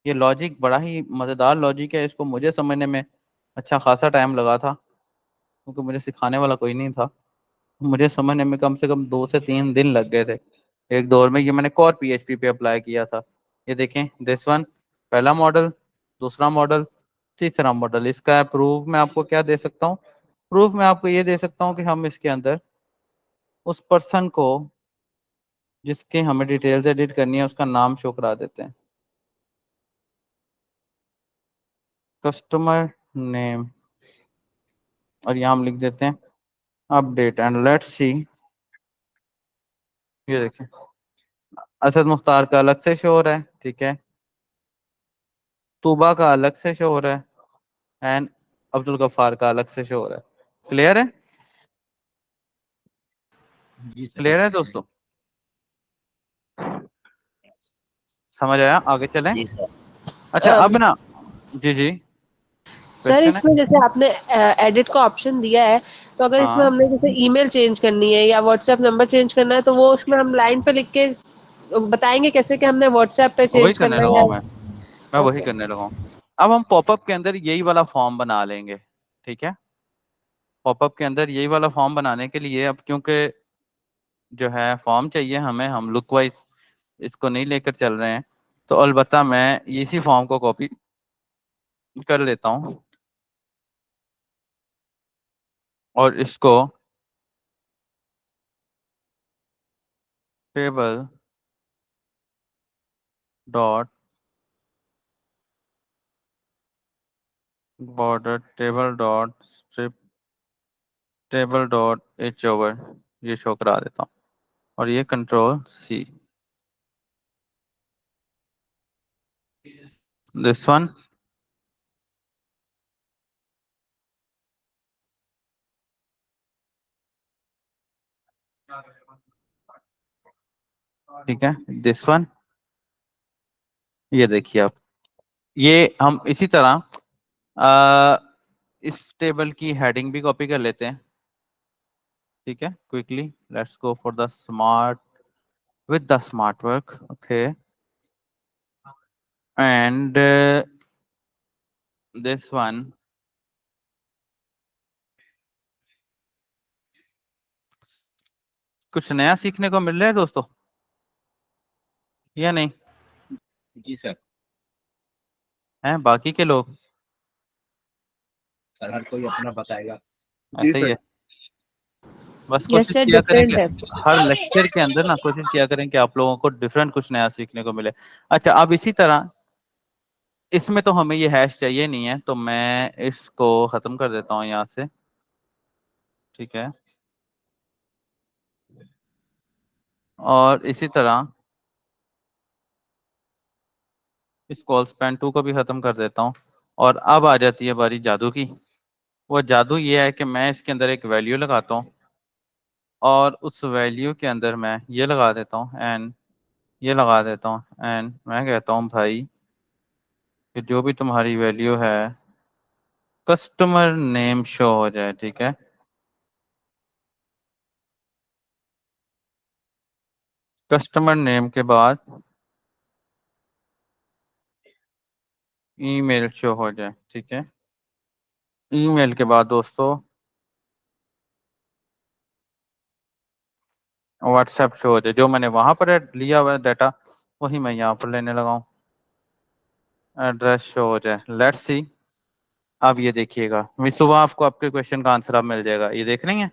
ये लॉजिक बड़ा ही मजेदार लॉजिक है, इसको मुझे समझने में अच्छा खासा टाइम लगा था, क्योंकि मुझे सिखाने वाला कोई नहीं था। मुझे समझने में कम से कम 2 से 3 दिन लग गए थे। एक दौर में ये मैंने कोर पीएचपी पे अप्लाई किया था। ये देखें, दिस वन पहला मॉडल, दूसरा मॉडल, तीसरा मॉडल। इसका प्रूफ मैं आपको क्या दे सकता हूँ, प्रूफ मैं आपको ये दे सकता हूँ कि हम इसके अंदर उस पर्सन को जिसके हमें डिटेल्स एडिट करनी है उसका नाम शो करा देते हैं, कस्टमर नेम, और यहाँ हम लिख देते हैं अपडेट, एंड लेट्स सी। ये देखें, असद मुख्तार का अलग से शो हो रहा है, ठीक है, तूबा का अलग से शो हो रहा है, एंड अब्दुल गफ्फार का अलग से शो हो रहा है। क्लियर है, जी सर। क्लियर है दोस्तों, समझ आया, आगे चलें। जी सर। अच्छा अब ना, जी जी, सर क्वेश्चन है, इसमें जैसे आपने एडिट का ऑप्शन दिया है, तो अगर इसमें हाँ हमने जैसे ईमेल चेंज करनी है या व्हाट्सएप नंबर चेंज करना है, तो वो उसमें हम लाइन पे लिख के बताएंगे कैसे कि हमने व्हाट्सएप पे वही चेंज करने करना है लगा या? हूँ मैं वही ओके। करने लगा हूँ। अब हम पॉपअप के अंदर यही वाला फॉर्म बना लेंगे, ठीक है। पॉपअप के अंदर यही वाला फॉर्म बनाने के लिए, अब क्योंकि जो है फॉर्म चाहिए हमें, हम लुक वाइज इसको नहीं लेकर चल रहे हैं, तो अलबत्ता मैं इसी फॉर्म को कॉपी कर लेता हूँ और इसको table dot border table dot strip table dot H over, ये शो करा देता हूँ, और ये कंट्रोल सी, दिस वन, ठीक है, दिस वन, ये देखिए आप, ये हम इसी तरह इस टेबल की हेडिंग भी कॉपी कर लेते हैं, ठीक है, quickly let's go for the smart with the smart work, okay, and this one, कुछ नया सीखने को मिल रहा है दोस्तों या नहीं? जी सर। हैं बाकी के लोग? सर हर कोई अपना बताएगा। जी ऐसा ही सर। है, बस यस कोशिश सर, किया डिफरेंट करेंगे है। हर लेक्चर के अंदर ना, कोशिश किया करें कि आप लोगों को डिफरेंट कुछ नया सीखने को मिले। अच्छा, अब इसी तरह इसमें तो हमें ये हैश चाहिए नहीं है, तो मैं इसको खत्म कर देता हूँ यहाँ से, ठीक है, और इसी तरह इस कॉल स्पैन 2 को भी खत्म कर देता हूँ। और अब आ जाती है बारी जादू की। वो जादू ये है कि मैं इसके अंदर एक वैल्यू लगाता हूँ, और उस वैल्यू के अंदर मैं ये लगा देता हूँ एंड ये लगा देता हूँ, एंड मैं कहता हूँ भाई कि जो भी तुम्हारी वैल्यू है कस्टमर नेम शो हो जाए, ठीक है। कस्टमर नेम के बाद ईमेल शो हो जाए, ठीक है। ईमेल के बाद दोस्तों व्हाट्सएप शो हो जाए, जो मैंने वहां पर लिया हुआ डाटा वही मैं यहाँ पर लेने लगा हूँ। एड्रेस शो हो जाए, लेट्स सी। अब ये देखिएगा, मैं सुबह आपको आपके क्वेश्चन का आंसर अब मिल जाएगा, ये देख रही हैं,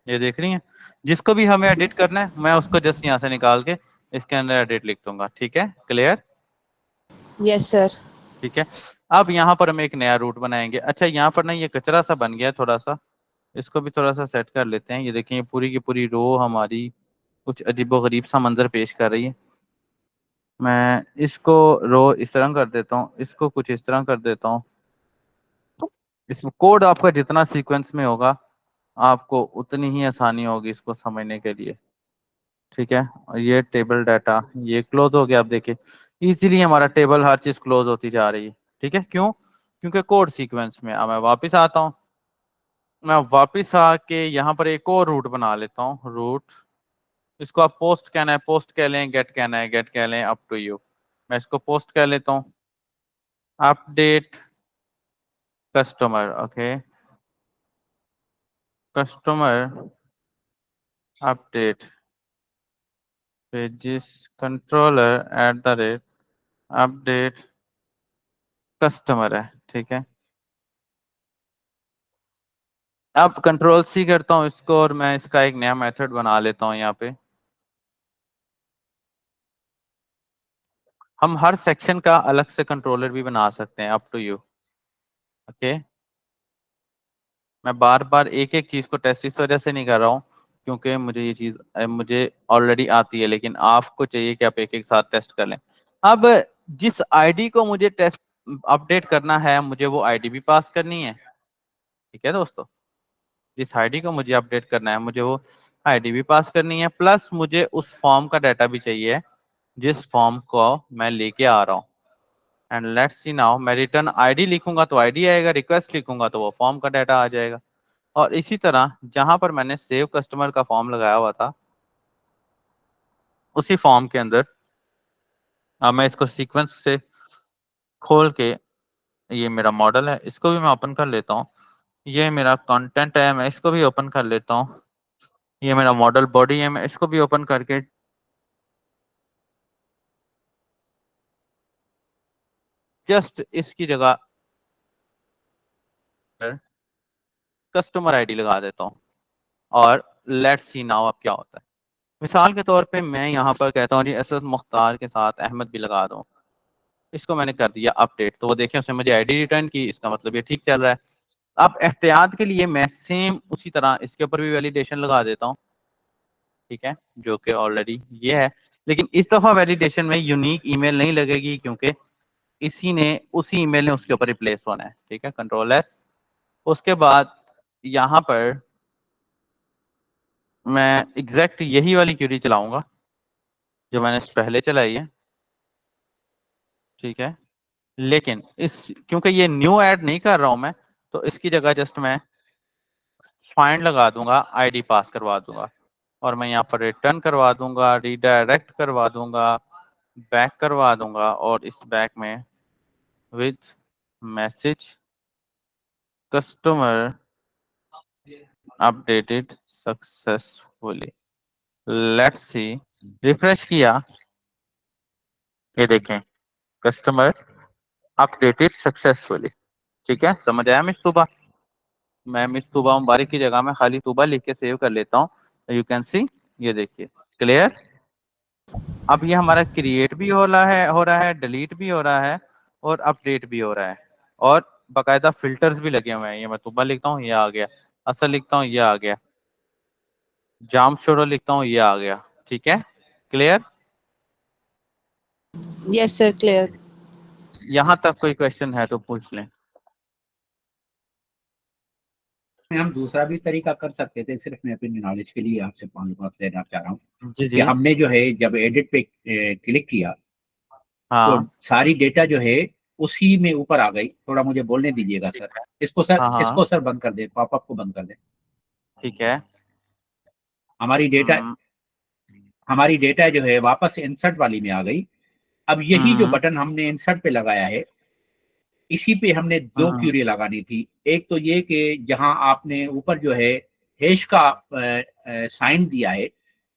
ये देख रही हैं। जिसको भी हमें एडिट करना है मैं उसको जस्ट यहाँ से निकाल के इसके अंदर एडिट लिख दूंगा, ठीक है, क्लियर? Yes sir. ठीक है। अब यहाँ पर हम एक नया रूट बनाएंगे। अच्छा, यहाँ पर ना ये कचरा सा बन गया थोड़ा सा, इसको भी थोड़ा सा सेट कर लेते हैं। ये देखें, ये पूरी की पूरी रो हमारी कुछ अजीबोगरीब सा मंजर पेश कर रही है। मैं इसको रो इस तरह कर देता हूँ, इसको कुछ इस तरह कर देता हूँ। इस कोड आपका जितना सीक्वेंस में होगा आपको उतनी ही आसानी होगी इसको समझने के लिए, ठीक है। और ये टेबल डाटा ये क्लोज हो गया। आप देखिए इजीली हमारा टेबल हर चीज क्लोज होती जा रही है, ठीक है। क्यों? क्योंकि कोड सीक्वेंस में। अब मैं वापस आता हूँ, मैं वापस आके यहाँ पर एक और रूट बना लेता हूँ। रूट, इसको आप पोस्ट कहना है पोस्ट कह लें, गेट कहना है गेट कह लें, अप टू यू। मैं इसको पोस्ट कह लेता हूँ। Update customer, okay, customer update pages controller at the rate update customer है, ठीक है। अब कंट्रोल सी करता हूँ इसको, और मैं इसका एक नया मेथड बना लेता हूँ यहाँ पे। हम हर सेक्शन का अलग से कंट्रोलर भी बना सकते हैं, अप टू यू, ओके। मैं बार बार एक एक चीज को टेस्ट इस वजह से नहीं कर रहा हूँ क्योंकि मुझे ये चीज मुझे ऑलरेडी आती है, लेकिन आपको चाहिए कि आप एक एक साथ टेस्ट कर लें। अब जिस आईडी को मुझे टेस्ट अपडेट करना है, मुझे वो आईडी भी पास करनी है, ठीक है दोस्तों। जिस आईडी को मुझे अपडेट करना है मुझे वो आईडी भी पास करनी है, प्लस मुझे उस फॉर्म का डाटा भी चाहिए जिस फॉर्म को मैं लेके आ रहा हूँ। एंड लेट्स सी नाउ, मैं रिटर्न आईडी लिखूंगा तो आईडी आएगा, रिक्वेस्ट लिखूंगा तो वो फॉर्म का डाटा आ जाएगा। और इसी तरह जहां पर मैंने सेव कस्टमर का फॉर्म लगाया हुआ था उसी फॉर्म के अंदर अब मैं इसको सीक्वेंस से खोल के, ये मेरा मॉडल है इसको भी मैं ओपन कर लेता हूँ। ये मेरा कंटेंट है मैं इसको भी ओपन कर लेता हूँ। ये मेरा मॉडल बॉडी है मैं इसको भी ओपन करके जस्ट इसकी जगह कस्टमर आईडी लगा देता हूँ। और लेट्स सी नाउ अब क्या होता है। मिसाल के तौर पे मैं यहाँ पर कहता हूँ जी असद मुख्तार के साथ अहमद भी लगा दूँ, इसको मैंने कर दिया अपडेट, तो वो देखें उसने मुझे आईडी रिटर्न की, इसका मतलब ये ठीक चल रहा है। अब एहतियात के लिए मैं सेम उसी तरह इसके ऊपर भी वैलिडेशन लगा देता हूँ, ठीक है, जो कि ऑलरेडी ये है, लेकिन इस दफा वैलिडेशन में यूनिक ईमेल नहीं लगेगी क्योंकि उसी ईमेल ने उसके ऊपर रिप्लेस होना है, ठीक है, कंट्रोल एस। उसके बाद यहाँ पर मैं एग्जैक्ट यही वाली क्यूरी चलाऊंगा जो मैंने पहले चलाई है, ठीक है, लेकिन इस क्योंकि ये न्यू ऐड नहीं कर रहा हूं मैं, तो इसकी जगह जस्ट मैं फाइंड लगा दूंगा, आईडी पास करवा दूंगा और मैं यहाँ पर रिटर्न करवा दूंगा, रीडायरेक्ट करवा दूंगा, बैक करवा दूंगा और इस बैक में with message customer updated successfully, let's see, refresh किया, ये देखें कस्टमर अपडेटेड सक्सेसफुली, ठीक है, समझ आया मिस तूबा? मैं मिस तूबा मुबारक की जगह में खाली तूबा लिख के सेव कर लेता हूँ, यू कैन सी, ये देखिए क्लियर। अब ये हमारा क्रिएट भी हो रहा है, डिलीट भी हो रहा है और अपडेट भी हो रहा है और बाकायदा फिल्टर्स भी लगे हुए हैं। ये मैं तूबा लिखता हूँ, ये आ गया, असल लिखता हूँ, ये आ गया, जाम शोरो लिखता हूँ, ये आ गया, ठीक है, क्लियर। Yes sir, clear. यहाँ तक कोई क्वेश्चन है तो पूछ लें। हम दूसरा भी तरीका कर सकते थे, सिर्फ मैं अपनी नॉलेज के लिए आपसे मालूमात लेना चाह रहा हूँ जी कि जी, हमने जो है जब एडिट पे क्लिक किया तो हाँ सारी डेटा जो है उसी में ऊपर आ गई। थोड़ा मुझे बोलने दीजिएगा सर। इसको सर, हाँ हाँ, इसको सर बंद कर दे, पॉपअप को बंद कर दे। ठीक है, हमारी डेटा, हम्म हमारी डेटा जो है वापस इंसर्ट वाली में आ गई। अब यही जो हम्म बटन हमने इंसर्ट पे लगाया है, इसी पे हमने दो हम्म क्यूरी लगानी थी। एक तो ये कि जहां आपने ऊपर जो है हैश का साइन दिया है,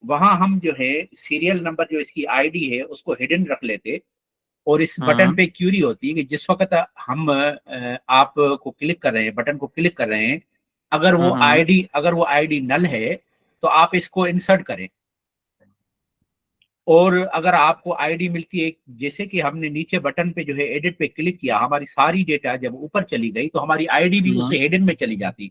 वहां हम जो है सीरियल नंबर जो इसकी आईडी है उसको हिडन रख लेते और इस बटन हम्म पे क्यूरी होती है कि जिस वक्त हम आप को क्लिक कर रहे हैं, बटन को क्लिक कर रहे हैं, हम्म अगर वो आईडी नल है तो आप इसको इंसर्ट करें। और अगर आपको आईडी मिलती है, जैसे कि हमने नीचे बटन पे जो है एडिट पे क्लिक किया, हमारी सारी डेटा जब ऊपर चली गई तो हमारी आईडी भी हम्म उस हिडन में चली जाती।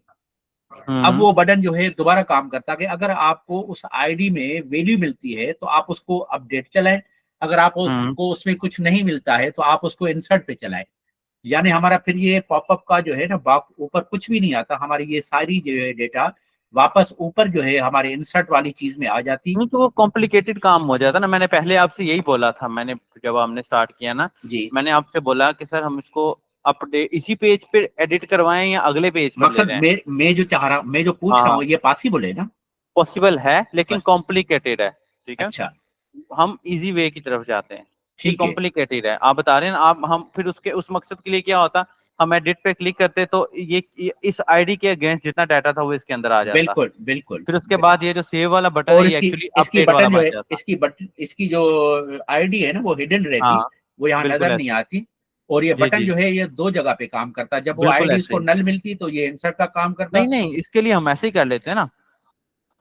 अब हम्म वो बटन जो है दोबारा काम करता कि अगर आपको उस आईडी में वैल्यू मिलती है तो आप उसको अपडेट चलाएं, अगर हम्म आपको उसमें कुछ नहीं मिलता है तो आप उसको इंसर्ट पे चलाएं। यानी हमारा फिर ये पॉपअप का जो है ना, ऊपर कुछ भी नहीं आता, हमारी ये सारी जो है डेटा वापस ऊपर जो है हमारे इंसर्ट वाली चीज में आ जाती। नहीं तो वो कॉम्प्लिकेटेड काम हो जाता ना। मैंने पहले आपसे यही बोला था, मैंने जब हमने स्टार्ट किया ना, जी, मैंने आपसे बोला कि सर हम इसको अपडेट इसी पेज पे एडिट करवाएं या अगले पेज पर ले मकसद जाएं। मैं जो चाह रहा, मैं जो पूछ रहा हाँ, हूँ ये पॉसिबल है ना? पॉसिबल है लेकिन बस, कॉम्प्लिकेटेड है, ठीक है, अच्छा, हम इजी वे की तरफ जाते हैं, ये ठीक है, कॉम्प्लिकेटेड है। आप बता रहे हैं ना, आप हम फिर उसके उस मकसद के लिए क्या होता, हम एडिट पे क्लिक करते तो ये इस आईडी के अगेंस्ट जितना डाटा था वो इसके अंदर आ जाता, बिल्कुल बिल्कुल फिर उसके बिल्कुल। बाद ये जो सेव वाला बटन है और ये इसकी एक्चुअली इसकी अपडेट वाला बटन जो बन है, जाता। इसकी जो आईडी है ना वो हिडन रहती, हाँ, वो यहाँ बिल्कुल नजर नहीं ऐसे, आती। और ये जी बटन जी, जो है ये दो जगह पे काम करता है। जब वो बिल्कुल आईडी ऐसे इसको ही। नल मिलती तो ये इंसर्ट का काम नहीं करता। नहीं, इसके लिए हम ऐसे ही कर लेते हैं ना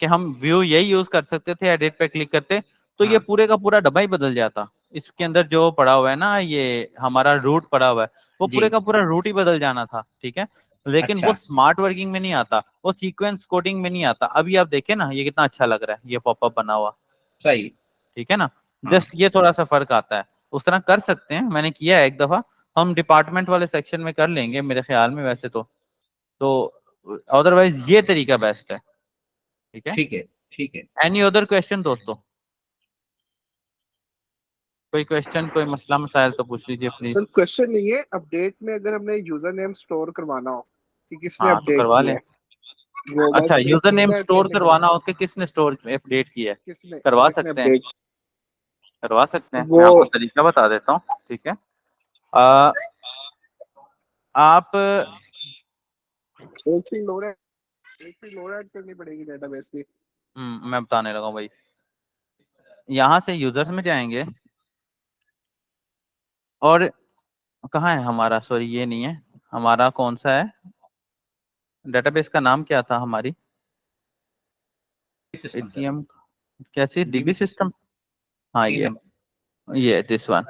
कि हम व्यू यही यूज कर सकते थे, एडिट पे क्लिक करते तो ये हाँ, पूरे का पूरा डब्बा ही बदल जाता। इसके अंदर जो पड़ा हुआ है ना, ये हमारा रूट पड़ा हुआ है, वो जी, पूरे का पूरा रूट ही बदल जाना था, ठीक है, लेकिन वो अच्छा, स्मार्ट वर्किंग में नहीं आता, वो सीक्वेंस कोडिंग में नहीं आता। अभी आप देखें ना ये कितना अच्छा लग रहा है, ये पॉपअप बना हुआ, सही, ठीक है ना, हाँ, जस्ट ये थोड़ा सा फर्क आता है। उस तरह कर सकते हैं, मैंने किया है एक दफा, हम डिपार्टमेंट वाले सेक्शन में कर लेंगे मेरे ख्याल में वैसे तो अदरवाइज ये तरीका बेस्ट है, ठीक है। ठीक है, ठीक है। एनी अदर क्वेश्चन दोस्तों? कोई क्वेश्चन, कोई मसला मसाइल तो पूछ लीजिए सर प्लीज। क्वेश्चन नहीं है, अपडेट में अगर हमने यूजर नेम स्टोर करवाना हो कि किसने हाँ तो अपडेट करवा किया लें। है, वो अच्छा, बात यूजर नेम कितना स्टोर करने की करवाना हो कि किसने स्टोर अपडेट किया है, किसने करवा किसने सकते हैं, अपडेट करवा सकते हैं, वो मैं आपको तरीका बता देता हूँ, ठीक है। आ, आप एक ही लोड है, एक ही लोड ऐड करनी पड़ेगी डेटाबेस की। मैं बताने लगा हूँ भाई, यहाँ से यूजर्स में जाएंगे और कहाँ है हमारा, सॉरी ये नहीं है हमारा, कौन सा है डेटाबेस का नाम क्या था हमारी, सिस्टम सर, एटीएम, कैसी डीबी सिस्टम? हाँ तीन ये दिस वन।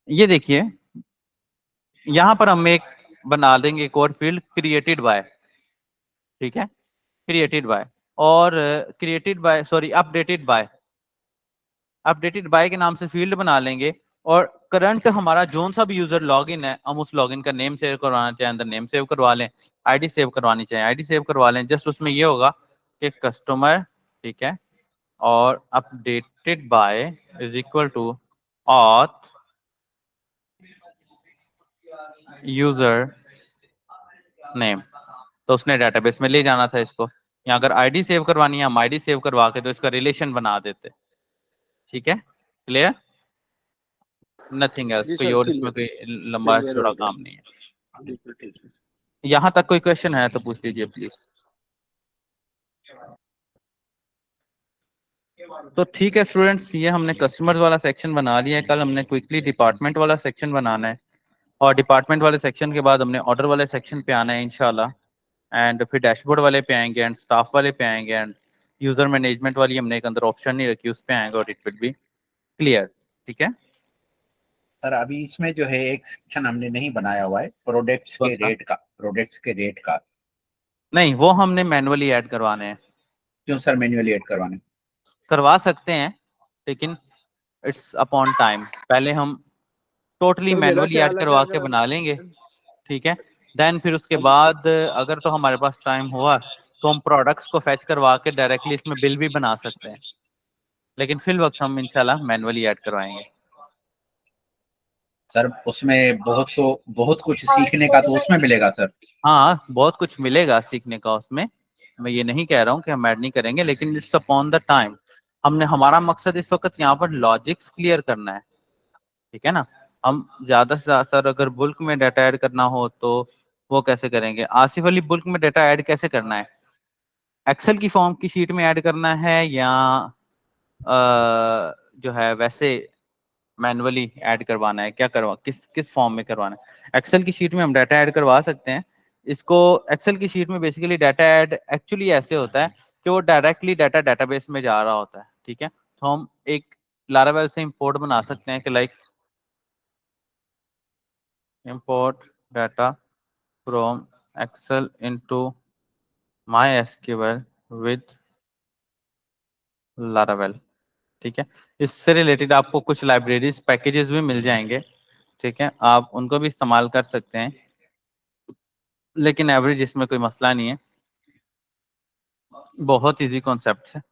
ये देखिए यहाँ पर हम एक बना देंगे एक और फील्ड क्रिएटेड बाय, ठीक है, क्रिएटेड बाय, और created by sorry updated by के नाम से फील्ड बना लेंगे। और करंट हमारा जोन सा भी यूजर लॉगिन है, हम उस लॉगिन का नेम सेव करवाना चाहें अंदर नेम सेव करवा लें, आईडी सेव करवानी चाहें आईडी सेव करवा लें। जस्ट उसमें ये होगा कि कस्टमर, ठीक है, और updated by is equal to auth user name. तो उसने डेटाबेस में ले जाना था इसको, या अगर आईडी सेव करवानी है हम आईडी सेव करवा के तो इसका रिलेशन बना देते। ठीक है, क्लियर? नथिंग एल्स, जी कोई सर, और इसमें कोई लंबा क्लियर चौड़ा हो गया। काम नहीं है। बिल्कुल ठीक है। यहाँ तक कोई क्वेश्चन है तो पूछ लीजिए प्लीज। तो ठीक है स्टूडेंट्स, ये हमने कस्टमर वाला सेक्शन बना लिया है। कल हमने क्विकली डिपार्टमेंट वाला सेक्शन बनाना है, और डिपार्टमेंट वाले सेक्शन के बाद हमने ऑर्डर वाले सेक्शन पे आना है इंशाल्लाह, एंड फिर डैशबोर्ड वाले पे आएंगे, एंड स्टाफ वाले पे आएंगे, एंड यूजर मैनेजमेंट वाली हमने एक अंदर ऑप्शन नहीं रखी, उस पे आएंगे, और इट विल बी क्लियर। ठीक है, सर अभी इसमें जो है एक सेक्शन हमने नहीं बनाया हुआ है प्रोडक्ट्स कौन के सा? रेट का, प्रोडक्ट्स के रेट का। नहीं, वो हमने मैनुअली ऐड करवाने हैं। क्यों सर मैन्युअली ऐड करवाने? करवा सकते हैं, लेकिन इट्स अपॉन टाइम। पहले हम टोटली सर मेरा मैनुअली ऐड ख्याल है कि करवा के अगर बना लेंगे, ठीक है। देन फिर उसके हम बाद अगर तो हमारे पास टाइम हुआ तो हम प्रोडक्ट्स को फैच करवा के डायरेक्टली इसमें बिल भी बना सकते हैं, लेकिन फिल वक्त हम इंशाल्लाह मैनुअली ऐड करवाएंगे। सर उसमें बहुत कुछ सीखने का तो उसमें मिलेगा सर। हाँ, बहुत कुछ मिलेगा सीखने का उसमें, मैं ये नहीं कह रहा हूँ कि हम ऐड नहीं करेंगे, लेकिन इट्स अपॉन द टाइम। हमने हमारा मकसद इस वक्त यहाँ पर लॉजिक्स क्लियर करना है, ठीक है ना। हम ज्यादा से ज्यादा सर अगर बुल्क में डाटा ऐड करना हो तो वो कैसे करेंगे? आसिफ अली, बुल्क में डाटा ऐड कैसे करना है? एक्सेल की फॉर्म की शीट में ऐड करना है, या जो है वैसे मैनुअली ऐड करवाना है? क्या करवा किस किस फॉर्म में करवाना है? एक्सेल की शीट में हम डाटा ऐड करवा सकते हैं इसको। एक्सेल की शीट में बेसिकली डाटा ऐड एक्चुअली ऐसे होता है कि वो डायरेक्टली डाटा डेटाबेस में जा रहा होता है, ठीक है। तो हम एक लारावेल से इंपोर्ट बना सकते हैं कि like import data from Excel into MySQL with Laravel, ठीक है। इससे रिलेटेड आपको कुछ लाइब्रेरीज पैकेजेस भी मिल जाएंगे, ठीक है, आप उनको भी इस्तेमाल कर सकते हैं, लेकिन एवरेज इसमें कोई मसला नहीं है। बहुत इजी कॉन्सेप्ट है,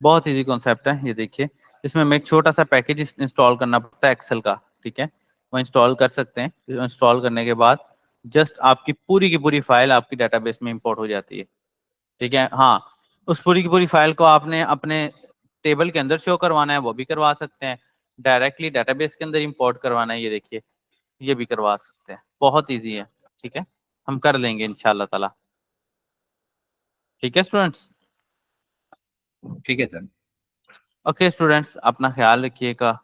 बहुत इजी कॉन्सेप्ट है। ये देखिए, इसमें हमें एक छोटा सा पैकेज इंस्टॉल करना पड़ता है एक्सेल का, ठीक है। वो इंस्टॉल कर सकते हैं। इंस्टॉल करने के बाद जस्ट आपकी पूरी की पूरी फाइल आपकी डेटाबेस में इंपोर्ट हो जाती है, ठीक है। हाँ, उस पूरी की पूरी फाइल को आपने अपने टेबल के अंदर शो करवाना है, वो भी करवा सकते हैं। डायरेक्टली डेटाबेस के अंदर इंपोर्ट करवाना है, ये देखिए, ये भी करवा सकते हैं। बहुत इजी है, ठीक है, हम कर लेंगे इंशाल्लाह ताला। ठीक है स्टूडेंट्स? ठीक है सर। ओके स्टूडेंट्स, अपना ख्याल रखिएगा।